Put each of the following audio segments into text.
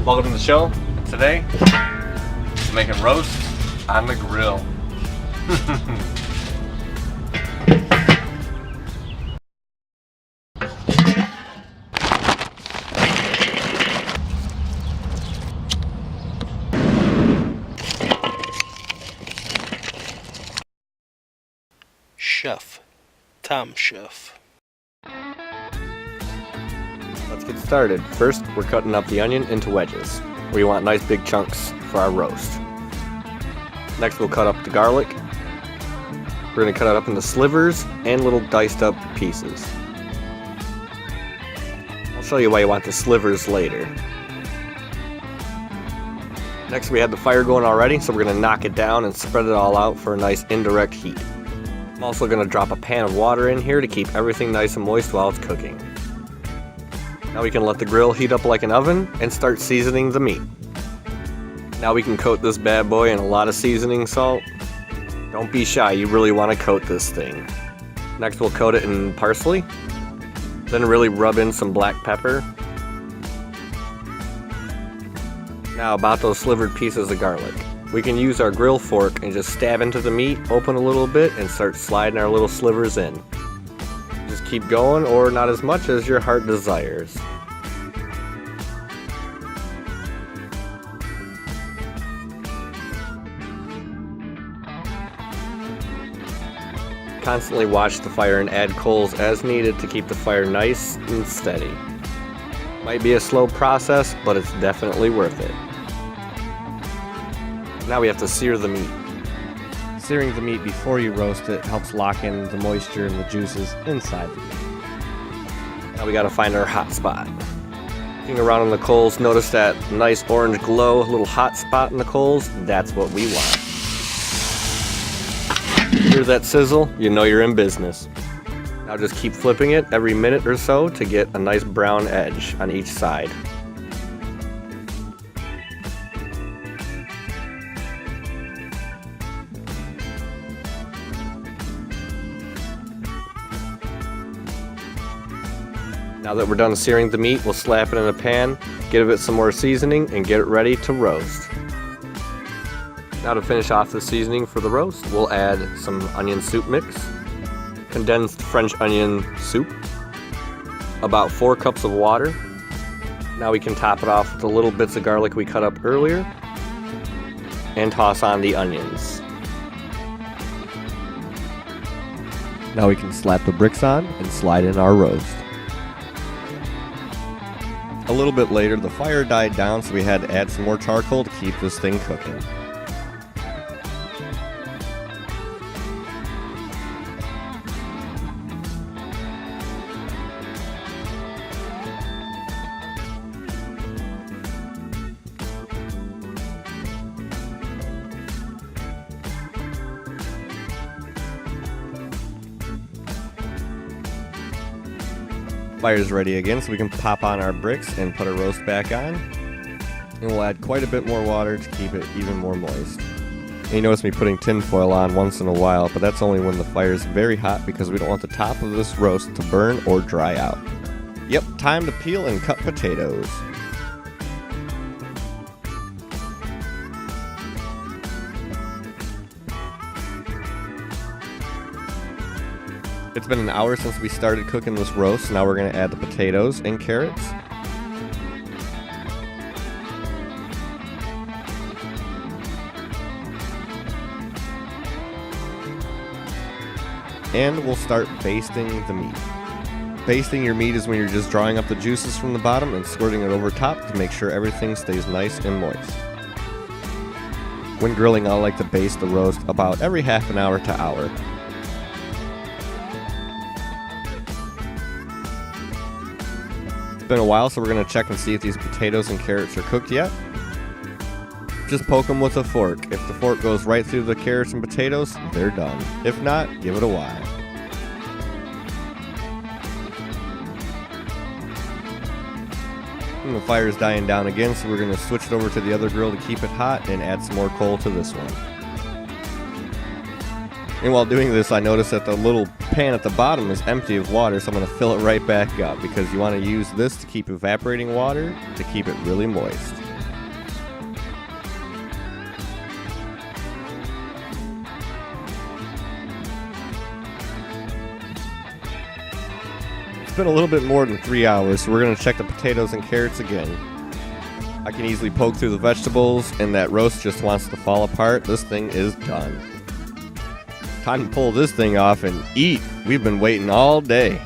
Welcome to the show. Today, making roast on the grill. ChefTomcheff. Let's get started. First, we're cutting up the onion into wedges. We want nice big chunks for our roast. Next, we'll cut up the garlic. We're going to cut it up into slivers and little diced up pieces. I'll show you why you want the slivers later. Next, we have the fire going already, so we're going to knock it down and spread it all out for a nice indirect heat. I'm also going to drop a pan of water in here to keep everything nice and moist while it's cooking. Now we can let the grill heat up like an oven and start seasoning the meat. Now we can coat this bad boy in a lot of seasoning salt. Don't be shy, you really want to coat this thing. Next we'll coat it in parsley. Then really rub in some black pepper. Now about those slivered pieces of garlic. We can use our grill fork and just stab into the meat, open a little bit, and start sliding our little slivers in. Just keep going, or not as much as your heart desires. Constantly watch the fire and add coals as needed to keep the fire nice and steady. Might be a slow process, but it's definitely worth it. Now we have to sear the meat. Searing the meat before you roast it helps lock in the moisture and the juices inside the meat. Now we gotta find our hot spot. Looking around on the coals, notice that nice orange glow, a little hot spot in the coals. That's what we want. Hear that sizzle? You know you're in business. Now just keep flipping it every minute or so to get a nice brown edge on each side. Now that we're done searing the meat, we'll slap it in a pan, give it some more seasoning, and get it ready to roast. Now to finish off the seasoning for the roast, we'll add some onion soup mix, condensed French onion soup, about 4 cups of water. Now we can top it off with the little bits of garlic we cut up earlier, and toss on the onions. Now we can slap the bricks on and slide in our roast. A little bit later, the fire died down, so we had to add some more charcoal to keep this thing cooking. Fire's ready again, so we can pop on our bricks and put our roast back on. And we'll add quite a bit more water to keep it even more moist. And you notice me putting tin foil on once in a while, but that's only when the fire's very hot because we don't want the top of this roast to burn or dry out. Yep, time to peel and cut potatoes. It's been an hour since we started cooking this roast, so now we're going to add the potatoes and carrots. And we'll start basting the meat. Basting your meat is when you're just drawing up the juices from the bottom and squirting it over top to make sure everything stays nice and moist. When grilling, I like to baste the roast about every half an hour to hour. It's been a while, so we're going to check and see if these potatoes and carrots are cooked yet. Just poke them with a fork. If the fork goes right through the carrots and potatoes, they're done. If not, give it a while. And the fire is dying down again, so we're going to switch it over to the other grill to keep it hot and add some more coal to this one. And while doing this, I noticed that the little pan at the bottom is empty of water, so I'm going to fill it right back up because you want to use this to keep evaporating water to keep it really moist. been a little bit more than 3 hours, so we're going to check the potatoes and carrots again. I can easily poke through the vegetables, and that roast just wants to fall apart. This thing is done. Time to pull this thing off and eat. We've been waiting all day.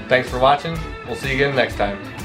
Thanks for watching. We'll see you again next time.